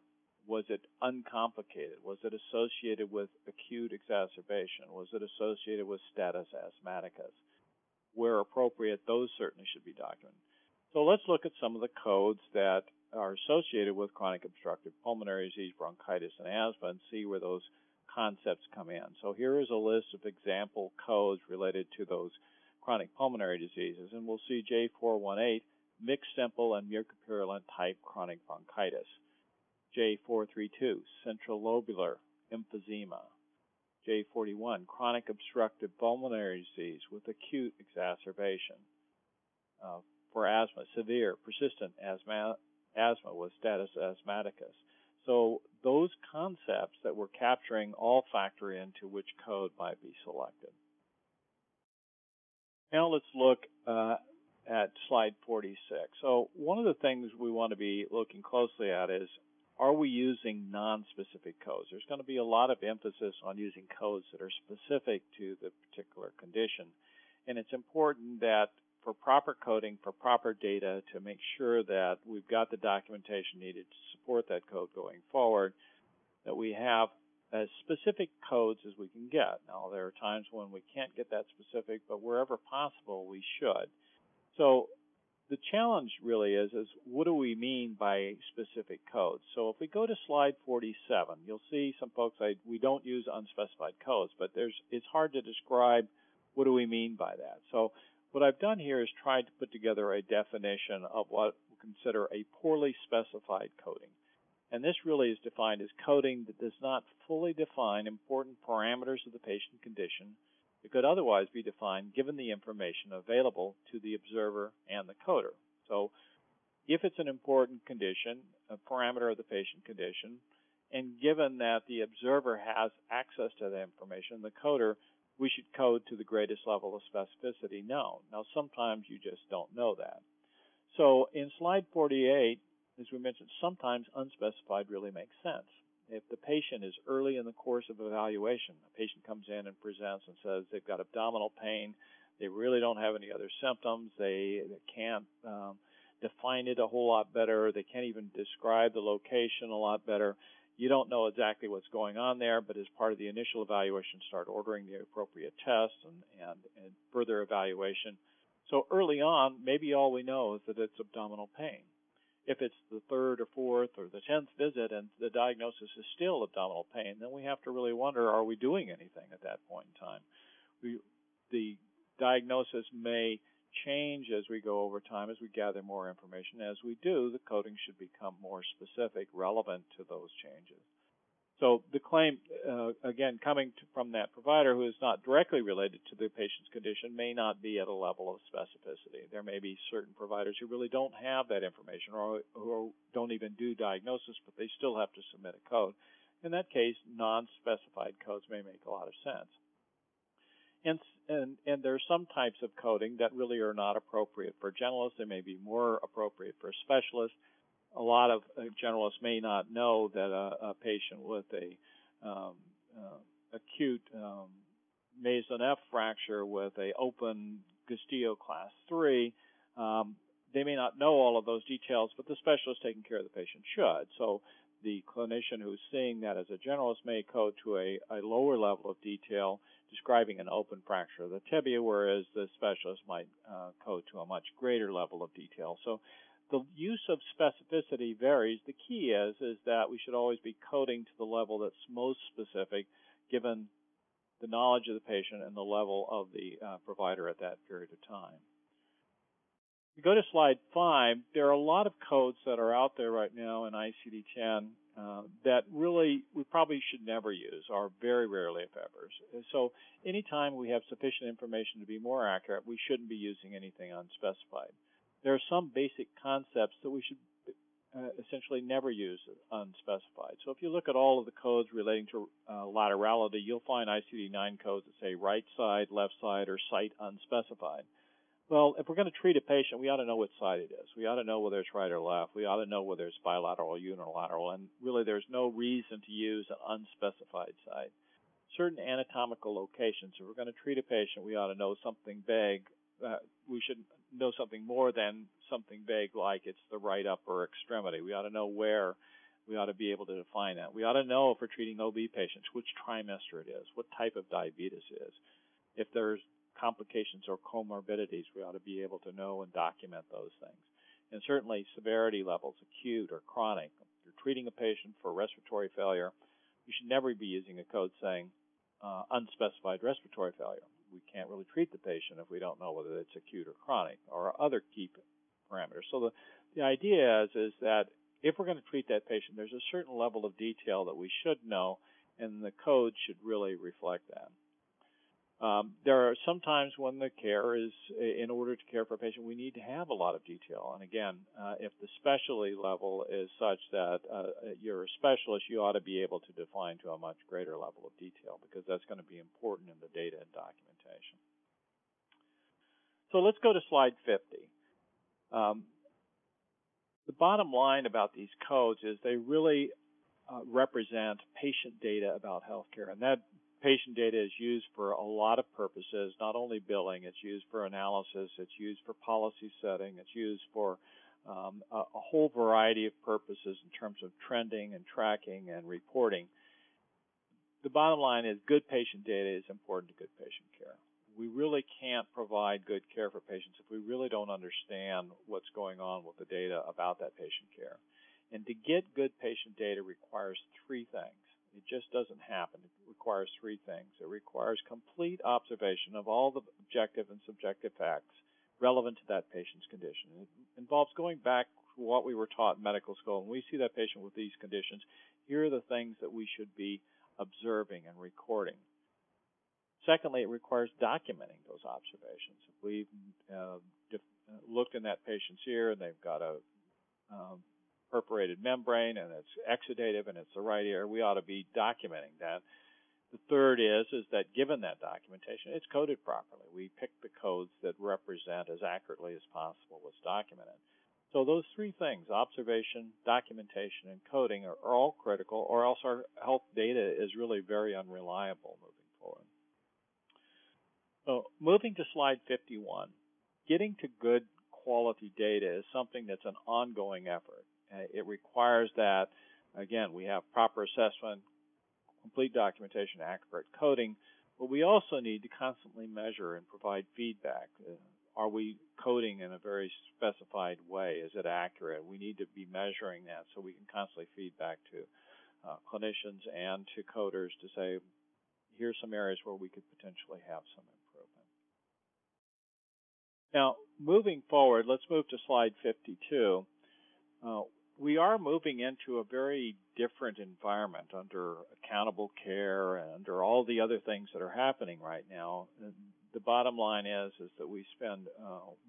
Was it uncomplicated? Was it associated with acute exacerbation? Was it associated with status asthmaticus? Where appropriate, those certainly should be documented. So let's look at some of the codes that are associated with chronic obstructive pulmonary disease, bronchitis, and asthma, and see where those concepts come in. So here is a list of example codes related to those chronic pulmonary diseases, and we'll see J418, mixed simple and mucopurulent type chronic bronchitis. J432, central lobular emphysema. J41, chronic obstructive pulmonary disease with acute exacerbation. For asthma, severe persistent asthma with status asthmaticus. So those concepts that we're capturing all factor into which code might be selected. Now let's look at slide 46. So one of the things we want to be looking closely at is, are we using non-specific codes? There's going to be a lot of emphasis on using codes that are specific to the particular condition. And it's important that for proper coding, for proper data, to make sure that we've got the documentation needed to support that code going forward, that we have as specific codes as we can get. Now, there are times when we can't get that specific, but wherever possible, we should. So the challenge really is what do we mean by specific codes? So if we go to slide 47, you'll see some folks we don't use unspecified codes, but it's hard to describe what do we mean by that. So what I've done here is tried to put together a definition of what we consider a poorly specified coding. And this really is defined as coding that does not fully define important parameters of the patient condition. It could otherwise be defined given the information available to the observer and the coder. So if it's an important condition, a parameter of the patient condition, and given that the observer has access to the information, the coder, we should code to the greatest level of specificity known. Now, sometimes you just don't know that. So in slide 48, as we mentioned, sometimes unspecified really makes sense. If the patient is early in the course of evaluation, a patient comes in and presents and says they've got abdominal pain, they really don't have any other symptoms, they can't define it a whole lot better, they can't even describe the location a lot better. You don't know exactly what's going on there, but as part of the initial evaluation, start ordering the appropriate tests and further evaluation. So early on, maybe all we know is that it's abdominal pain. If it's the third or fourth or the 10th visit and the diagnosis is still abdominal pain, then we have to really wonder, are we doing anything at that point in time? The diagnosis may change as we go over time, as we gather more information. As we do, the coding should become more specific, relevant to those changes. So the claim, again, coming from that provider who is not directly related to the patient's condition may not be at a level of specificity. There may be certain providers who really don't have that information or who don't even do diagnosis, but they still have to submit a code. In that case, non-specified codes may make a lot of sense. And there are some types of coding that really are not appropriate for generalists. They may be more appropriate for specialists. A lot of generalists may not know that a patient with a acute Mason-F fracture with a open Castillo class 3, they may not know all of those details, but the specialist taking care of the patient should. So the clinician who's seeing that as a generalist may code to a lower level of detail describing an open fracture of the tibia, whereas the specialist might code to a much greater level of detail. So the use of specificity varies. The key is that we should always be coding to the level that's most specific given the knowledge of the patient and the level of the provider at that period of time. If you go to slide 5, there are a lot of codes that are out there right now in ICD-10 that really we probably should never use, or very rarely, if ever. So anytime we have sufficient information to be more accurate, we shouldn't be using anything unspecified. There are some basic concepts that we should essentially never use unspecified. So if you look at all of the codes relating to laterality, you'll find ICD-9 codes that say right side, left side, or site unspecified. Well, if we're going to treat a patient, we ought to know which side it is. We ought to know whether it's right or left. We ought to know whether it's bilateral or unilateral. And really, there's no reason to use an unspecified site. Certain anatomical locations, if we're going to treat a patient, we ought to know something vague. We should know something more than something vague like it's the right upper extremity. We ought to know where We ought to be able to define that. We ought to know if we're treating OB patients, which trimester it is, what type of diabetes it is. If there's complications or comorbidities, we ought to be able to know and document those things. And certainly severity levels, acute or chronic. If you're treating a patient for respiratory failure, you should never be using a code saying unspecified respiratory failure. We can't really treat the patient if we don't know whether it's acute or chronic or other key parameters. So the idea is that if we're going to treat that patient, there's a certain level of detail that we should know, and the code should really reflect that. There are some times when the care is, in order to care for a patient, we need to have a lot of detail. And again, if the specialty level is such that you're a specialist, you ought to be able to define to a much greater level of detail, because that's going to be important in the data and documentation. So let's go to slide 50. The bottom line about these codes is they really represent patient data about healthcare, and that patient data is used for a lot of purposes, not only billing. It's used for analysis, it's used for policy setting, it's used for a whole variety of purposes in terms of trending and tracking and reporting. The bottom line is good patient data is important to good patient care. We really can't provide good care for patients if we really don't understand what's going on with the data about that patient care. And to get good patient data requires three things. It just doesn't happen. It requires three things. It requires complete observation of all the objective and subjective facts relevant to that patient's condition. It involves going back to what we were taught in medical school. When we see that patient with these conditions, here are the things that we should be observing and recording. Secondly, it requires documenting those observations. If we've looked in that patient's ear and they've got a perforated membrane and it's exudative and it's the right ear, we ought to be documenting that. The third is that given that documentation, it's coded properly. We pick the codes that represent as accurately as possible what's documented. So those three things, observation, documentation, and coding, are all critical, or else our health data is really very unreliable moving forward. So moving to slide 51, getting to good quality data is something that's an ongoing effort. It requires that, again, we have proper assessment, complete documentation, accurate coding, but we also need to constantly measure and provide feedback. Are we coding in a very specified way? Is it accurate? We need to be measuring that so we can constantly feedback to clinicians and to coders to say, here's some areas where we could potentially have some improvement. Now, moving forward, let's move to slide 52. We are moving into a very different environment under accountable care and under all the other things that are happening right now. And the bottom line is that we spend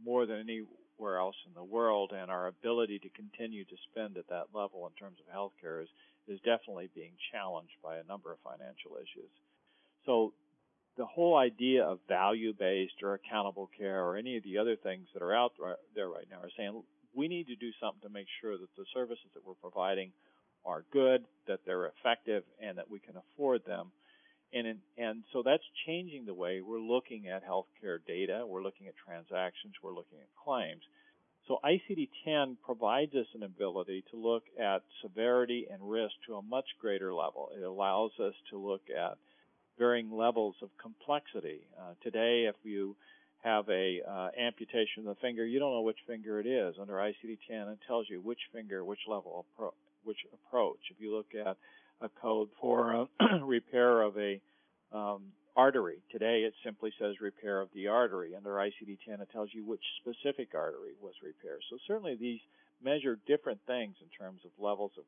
more than anywhere else in the world, and our ability to continue to spend at that level in terms of healthcare is definitely being challenged by a number of financial issues. So the whole idea of value-based or accountable care or any of the other things that are out there right now are saying, we need to do something to make sure that the services that we're providing are good, that they're effective, and that we can afford them. And so that's changing the way we're looking at healthcare data, we're looking at transactions, we're looking at claims. So ICD-10 provides us an ability to look at severity and risk to a much greater level. It allows us to look at varying levels of complexity. Today, if you have a amputation of the finger, you don't know which finger it is. Under ICD-10, it tells you which finger, which level, which approach. If you look at a code for repair of a artery, today it simply says repair of the artery. Under ICD-10, it tells you which specific artery was repaired. So certainly these measure different things in terms of levels of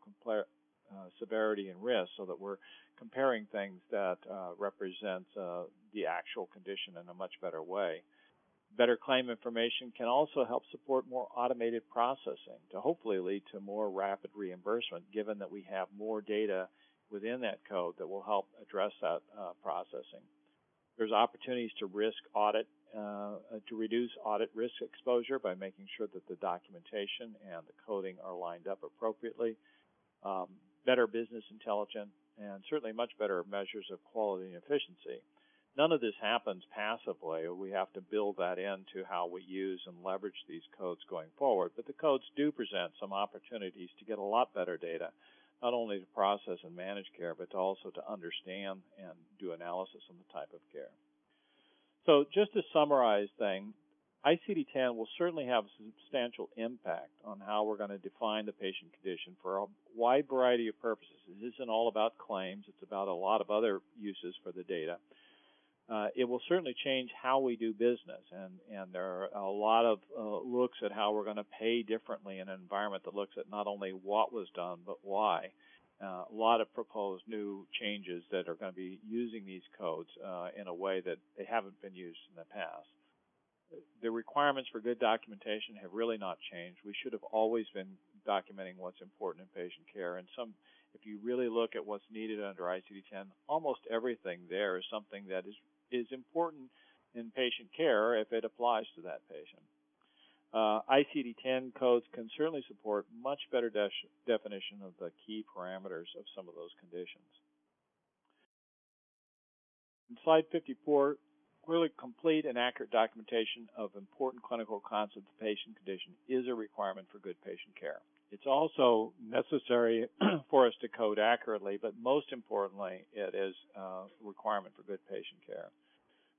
severity and risk, so that we're comparing things that represent the actual condition in a much better way. Better claim information can also help support more automated processing to hopefully lead to more rapid reimbursement, given that we have more data within that code that will help address that processing. There's opportunities to risk audit, to reduce audit risk exposure by making sure that the documentation and the coding are lined up appropriately. Better business intelligence, and certainly much better measures of quality and efficiency. None of this happens passively. We have to build that into how we use and leverage these codes going forward. But the codes do present some opportunities to get a lot better data, not only to process and manage care, but to also to understand and do analysis on the type of care. So just to summarize things, ICD-10 will certainly have a substantial impact on how we're going to define the patient condition for a wide variety of purposes. It isn't all about claims. It's about a lot of other uses for the data. It will certainly change how we do business, and there are a lot of looks at how we're going to pay differently in an environment that looks at not only what was done, but why. A lot of proposed new changes that are going to be using these codes in a way that they haven't been used in the past. The requirements for good documentation have really not changed. We should have always been documenting what's important in patient care. And if you really look at what's needed under ICD-10, almost everything there is something that is important in patient care if it applies to that patient. ICD-10 codes can certainly support much better definition of the key parameters of some of those conditions. In slide 54, really complete and accurate documentation of important clinical concepts of patient condition is a requirement for good patient care. It's also necessary for us to code accurately, but most importantly, it is a requirement for good patient care.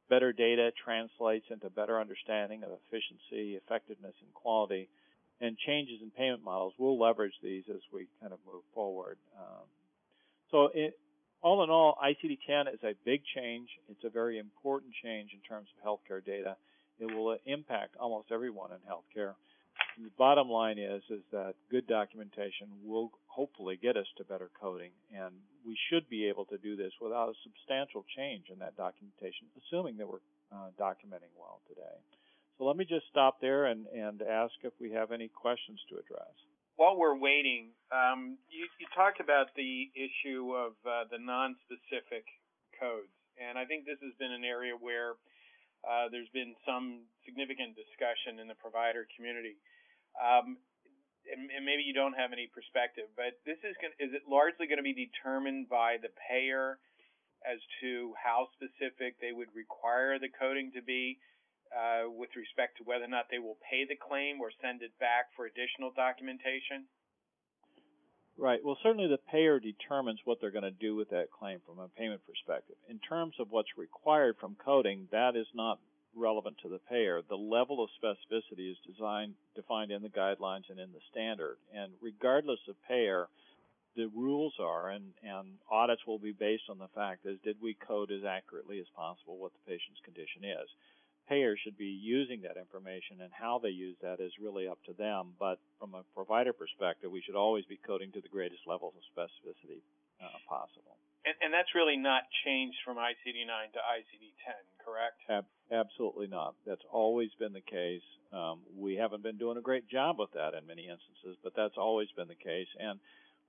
Better data translates into better understanding of efficiency, effectiveness, and quality, and changes in payment models. We'll leverage these as we kind of move forward. All in all, ICD-10 is a big change. It's a very important change in terms of healthcare data. It will impact almost everyone in healthcare. And the bottom line is that good documentation will hopefully get us to better coding, and we should be able to do this without a substantial change in that documentation, assuming that we're documenting well today. So let me just stop there and ask if we have any questions to address. While we're waiting, you talked about the issue of the nonspecific codes, and I think this has been an area where there's been some significant discussion in the provider community. And maybe you don't have any perspective, but is it largely going to be determined by the payer as to how specific they would require the coding to be? With respect to whether or not they will pay the claim or send it back for additional documentation? Right. Well, certainly the payer determines what they're going to do with that claim from a payment perspective. In terms of what's required from coding, that is not relevant to the payer. The level of specificity is defined in the guidelines and in the standard. And regardless of payer, the rules are, and audits will be based on the fact is, did we code as accurately as possible what the patient's condition is? Payers should be using that information, and how they use that is really up to them. But from a provider perspective, we should always be coding to the greatest levels of specificity possible. And that's really not changed from ICD-9 to ICD-10, correct? Absolutely not. That's always been the case. We haven't been doing a great job with that in many instances, but that's always been the case. And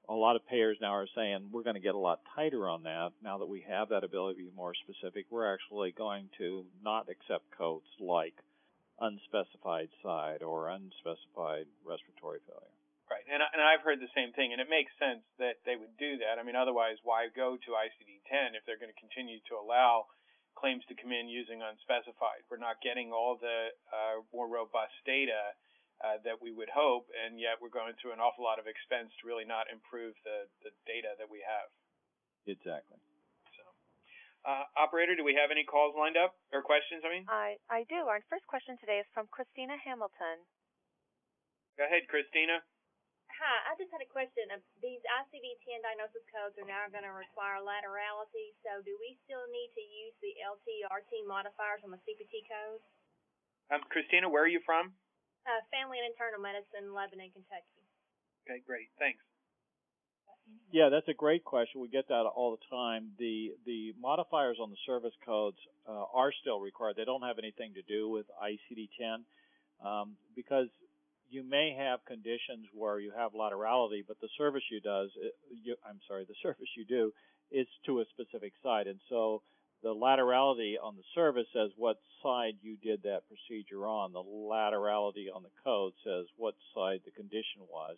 a lot of payers now are saying we're going to get a lot tighter on that. Now that we have that ability to be more specific, we're actually going to not accept codes like unspecified side or unspecified respiratory failure. Right, and I've heard the same thing, and it makes sense that they would do that. I mean, otherwise, why go to ICD-10 if they're going to continue to allow claims to come in using unspecified? We're not getting all the more robust data that we would hope, and yet we're going through an awful lot of expense to really not improve the data that we have. Exactly. So, operator, do we have any calls lined up, or questions, I mean? I do. Our first question today is from Christina Hamilton. Go ahead, Christina. Hi, I just had a question. These ICD-10 diagnosis codes are now going to require laterality, so do we still need to use the LT-RT modifiers on the CPT code? Christina, where are you from? Family and Internal Medicine, Lebanon, Kentucky. Okay, great. Thanks. Yeah, that's a great question. We get that all the time. The modifiers on the service codes are still required. They don't have anything to do with ICD-10 because you may have conditions where you have laterality, but the service you do is to a specific side, and so the laterality on the service says what side you did that procedure on. The laterality on the code says what side the condition was.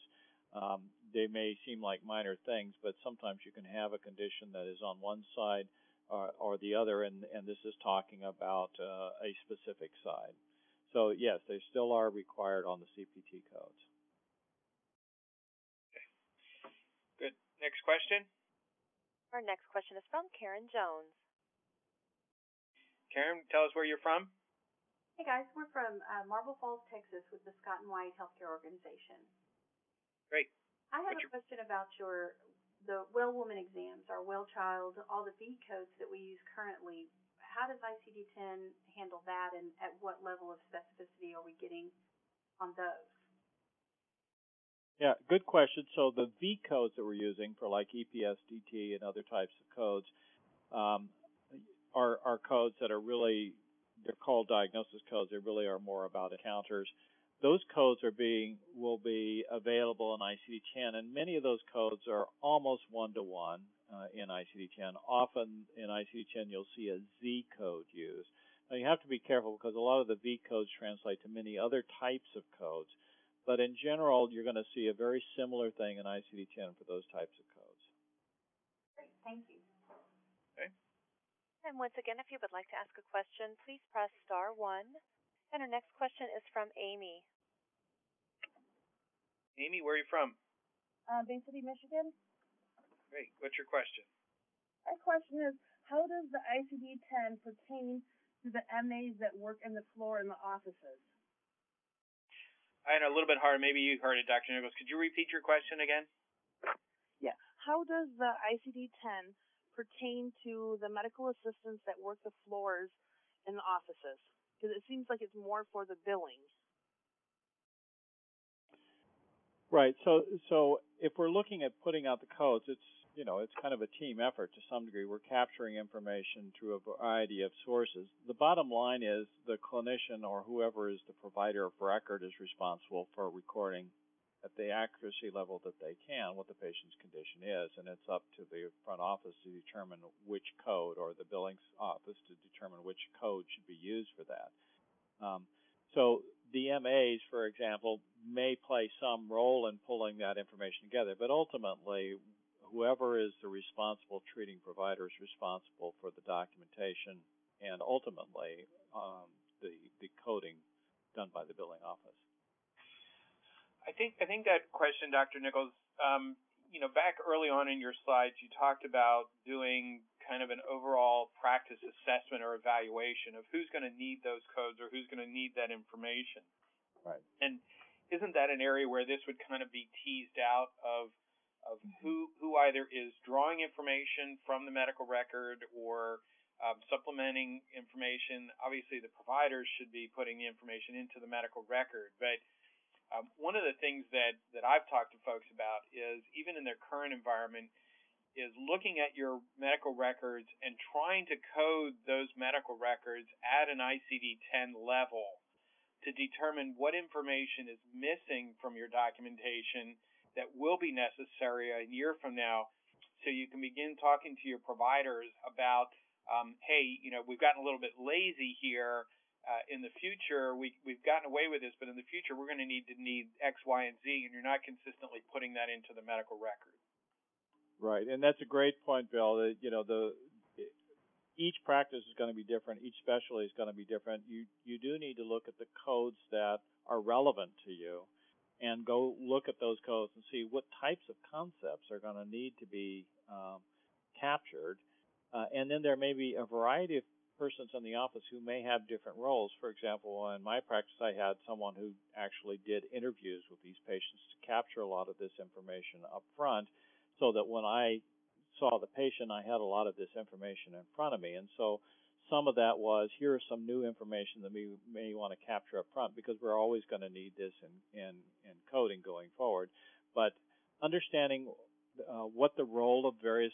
They may seem like minor things, but sometimes you can have a condition that is on one side or the other, and this is talking about a specific side. So, yes, they still are required on the CPT codes. Okay. Good. Next question. Our next question is from Karen Jones. Karen, tell us where you're from. Hey guys, we're from Marble Falls, Texas with the Scott and White Healthcare Organization. Great. I have a question about the well woman exams, our well child, all the V codes that we use currently. How does ICD-10 handle that, and at what level of specificity are we getting on those? Yeah, good question. So the V codes that we're using for like EPS, DT, and other types of codes are codes that are really, they're called diagnosis codes. They really are more about encounters. Those codes will be available in ICD-10, and many of those codes are almost one-to-one in ICD-10. Often in ICD-10, you'll see a Z code used. Now, you have to be careful because a lot of the V codes translate to many other types of codes. But in general, you're going to see a very similar thing in ICD-10 for those types of codes. Great, thank you. Okay. And once again, if you would like to ask a question, please press *1. And our next question is from Amy. Amy, where are you from? Bay City, Michigan. Great. What's your question? My question is, how does the ICD-10 pertain to the MAs that work in the floor in the offices? I had a little bit hard. Maybe you heard it, Dr. Nichols. Could you repeat your question again? Yeah. How does the ICD-10 pertain to the medical assistants that work the floors in the offices? Because it seems like it's more for the billing. Right. So if we're looking at putting out the codes, it's kind of a team effort to some degree. We're capturing information through a variety of sources. The bottom line is the clinician or whoever is the provider of record is responsible for recording at the accuracy level that they can what the patient's condition is, and it's up to the front office to determine which code, or the billing office to determine which code should be used for that. So the MAs, for example, may play some role in pulling that information together, but ultimately, whoever is the responsible treating provider is responsible for the documentation and ultimately the coding done by the billing office. I think that question, Dr. Nichols, back early on in your slides, you talked about doing kind of an overall practice assessment or evaluation of who's going to need those codes or who's going to need that information. Right. And isn't that an area where this would kind of be teased out of who either is drawing information from the medical record or supplementing information? Obviously, the providers should be putting the information into the medical record, but one of the things that I've talked to folks about is, even in their current environment, is looking at your medical records and trying to code those medical records at an ICD-10 level to determine what information is missing from your documentation that will be necessary a year from now, so you can begin talking to your providers about, hey, we've gotten a little bit lazy here. In the future, we've gotten away with this, but in the future, we're going to need X, Y, and Z, and you're not consistently putting that into the medical record. Right, and that's a great point, Bill. Each practice is going to be different. Each specialty is going to be different. You do need to look at the codes that are relevant to you, and go look at those codes and see what types of concepts are going to need to be captured. And then there may be a variety of persons in the office who may have different roles. For example, in my practice, I had someone who actually did interviews with these patients to capture a lot of this information up front, so that when I saw the patient, I had a lot of this information in front of me. And so some of that was, here is some new information that we may want to capture up front, because we're always going to need this in coding going forward. But understanding what the role of various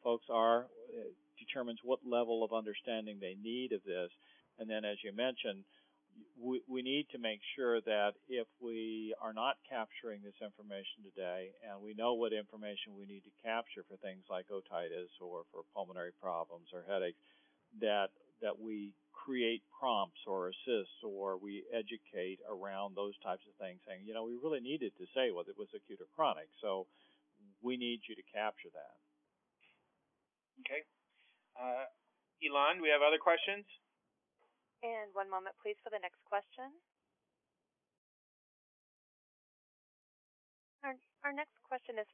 folks are determines what level of understanding they need of this. And then, as you mentioned, we need to make sure that if we are not capturing this information today, and we know what information we need to capture for things like otitis or for pulmonary problems or headaches, that we create prompts or assists, or we educate around those types of things, saying, we really needed to say whether it was acute or chronic, so we need you to capture that. Okay. Elon, do we have other questions? And one moment, please, for the next question. Our next question is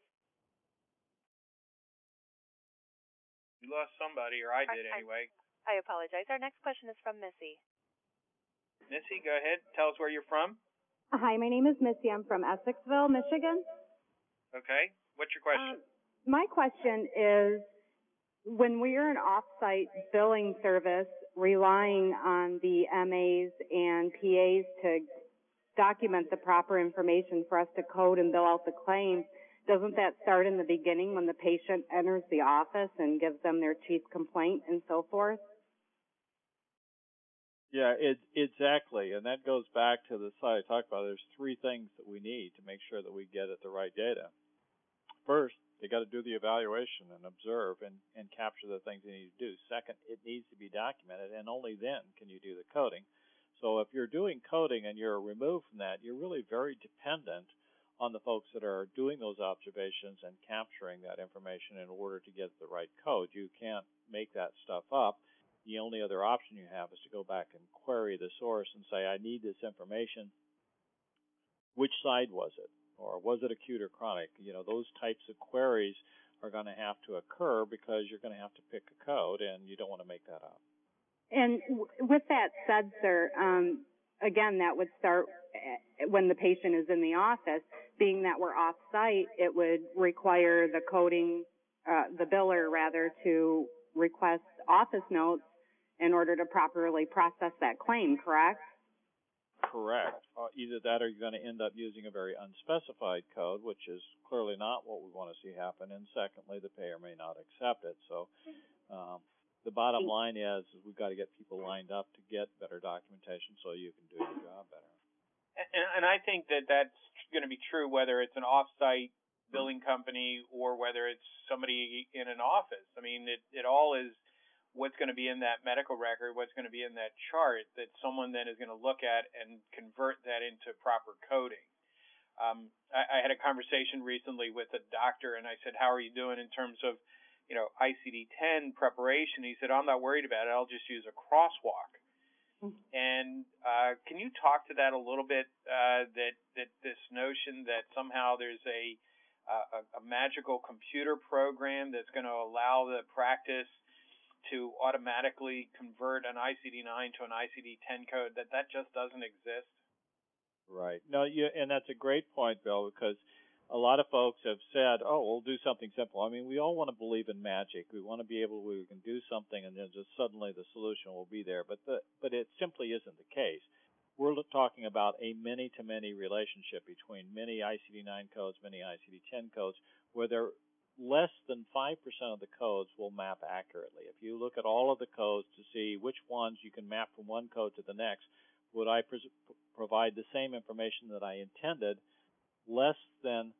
We lost somebody, or I did anyway. I apologize. Our next question is from Missy. Missy, go ahead. Tell us where you're from. Hi, my name is Missy. I'm from Essexville, Michigan. Okay. What's your question? My question is, when we're an off-site billing service relying on the MAs and PAs to document the proper information for us to code and bill out the claim, doesn't that start in the beginning when the patient enters the office and gives them their chief complaint and so forth? Yeah, exactly. And that goes back to the slide I talked about. There's three things that we need to make sure that we get at the right data. First, they got to do the evaluation and observe and capture the things they need to do. Second, it needs to be documented, and only then can you do the coding. So if you're doing coding and you're removed from that, you're really very dependent on the folks that are doing those observations and capturing that information in order to get the right code. You can't make that stuff up. The only other option you have is to go back and query the source and say, I need this information. Which side was it? Or was it acute or chronic? You know, those types of queries are going to have to occur because you're going to have to pick a code, and you don't want to make that up. And with that said, sir, again, that would start when the patient is in the office. Being that we're off-site, it would require the coding, the biller rather, to request office notes in order to properly process that claim, correct? Correct. Either that or you're going to end up using a very unspecified code, which is clearly not what we want to see happen. And secondly, the payer may not accept it. So the bottom line is we've got to get people lined up to get better documentation so you can do your job better. And I think that that's going to be true whether it's an off-site billing company or whether it's somebody in an office. I mean, it all is what's going to be in that medical record, what's going to be in that chart that someone then is going to look at and convert that into proper coding. I had a conversation recently with a doctor, and I said, how are you doing in terms of, you know, ICD-10 preparation? He said, I'm not worried about it. I'll just use a crosswalk. And can you talk to that a little bit, that this notion that somehow there's a magical computer program that's going to allow the practice to automatically convert an ICD-9 to an ICD-10 code, that just doesn't exist? Right. No, and that's a great point, Bill, because a lot of folks have said, oh, we'll do something simple. I mean, we all want to believe in magic. We want to be able, we can do something and then just suddenly the solution will be there. But it simply isn't the case. We're talking about a many-to-many relationship between many ICD-9 codes, many ICD-10 codes, where they're less than 5% of the codes will map accurately. If you look at all of the codes to see which ones you can map from one code to the next, would I provide the same information that I intended? Less than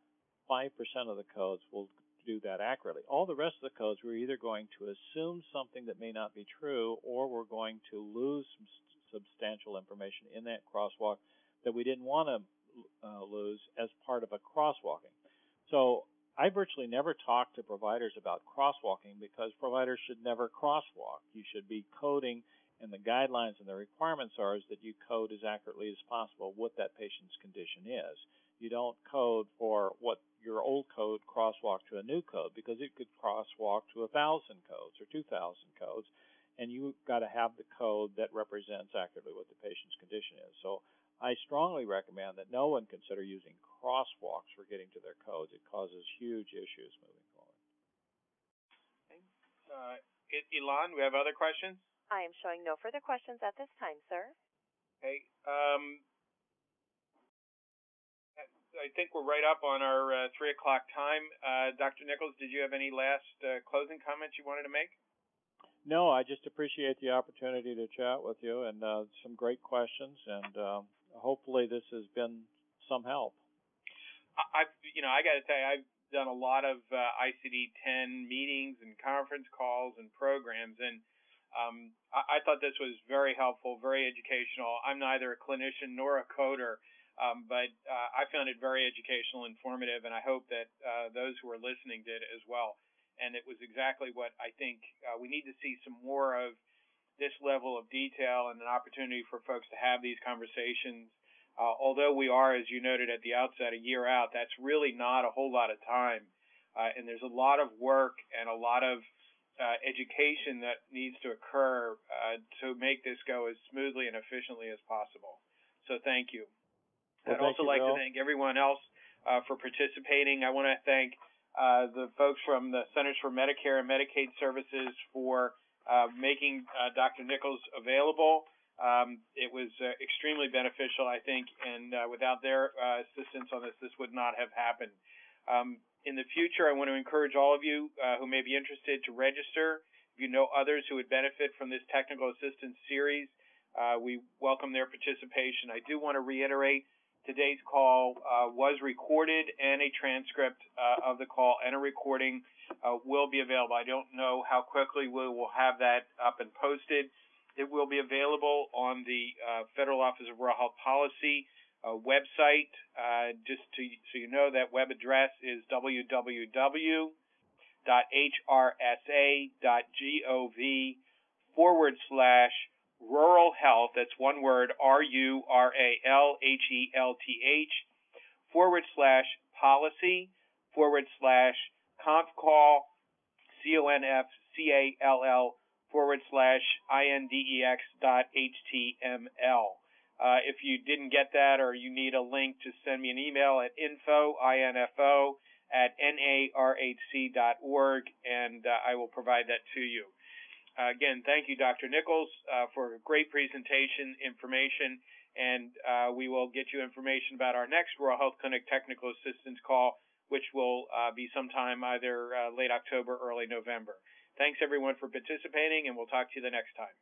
5% of the codes will do that accurately. All the rest of the codes, we're either going to assume something that may not be true, or we're going to lose some substantial information in that crosswalk that we didn't want to lose as part of a crosswalking. So I virtually never talk to providers about crosswalking because providers should never crosswalk. You should be coding, and the guidelines and the requirements are is that you code as accurately as possible what that patient's condition is. You don't code for what your old code crosswalk to a new code because it could crosswalk to 1,000 codes or 2,000 codes, and you've got to have the code that represents accurately what the patient's condition is. So I strongly recommend that no one consider using crosswalks for getting to their codes. It causes huge issues moving forward. Okay. Elon, we have other questions? I am showing no further questions at this time, sir. Okay. I think we're right up on our 3 o'clock time. Dr. Nichols, did you have any last closing comments you wanted to make? No, I just appreciate the opportunity to chat with you and some great questions, and hopefully this has been some help. I got to tell you, I've done a lot of ICD-10 meetings and conference calls and programs, and I thought this was very helpful, very educational. I'm neither a clinician nor a coder, but I found it very educational, informative, and I hope that those who are listening did as well. And it was exactly what I think we need to see some more of this level of detail and an opportunity for folks to have these conversations. Although we are, as you noted at the outset, a year out, that's really not a whole lot of time. And there's a lot of work and a lot of education that needs to occur to make this go as smoothly and efficiently as possible. So thank you. Well, I'd also like to thank everyone else for participating. I want to thank the folks from the Centers for Medicare and Medicaid Services for making Dr. Nichols available. It was extremely beneficial, I think, and without their assistance on this, this would not have happened. In the future, I want to encourage all of you who may be interested to register. If you know others who would benefit from this technical assistance series, we welcome their participation. I do want to reiterate today's call was recorded, and a transcript of the call and a recording will be available. I don't know how quickly we will have that up and posted. It will be available on the Federal Office of Rural Health Policy website. Just so you know, that web address is www.hrsa.gov/rural health. That's one word, RURALHELTH/policy/conf call CONFCALL/INDEX.html. If you didn't get that or you need a link, just send me an email at info@narhc.org, and I will provide that to you. Again, thank you, Dr. Nichols, for a great presentation, information, and we will get you information about our next Rural Health Clinic Technical Assistance call, which will be sometime either late October, early November. Thanks, everyone, for participating, and we'll talk to you the next time.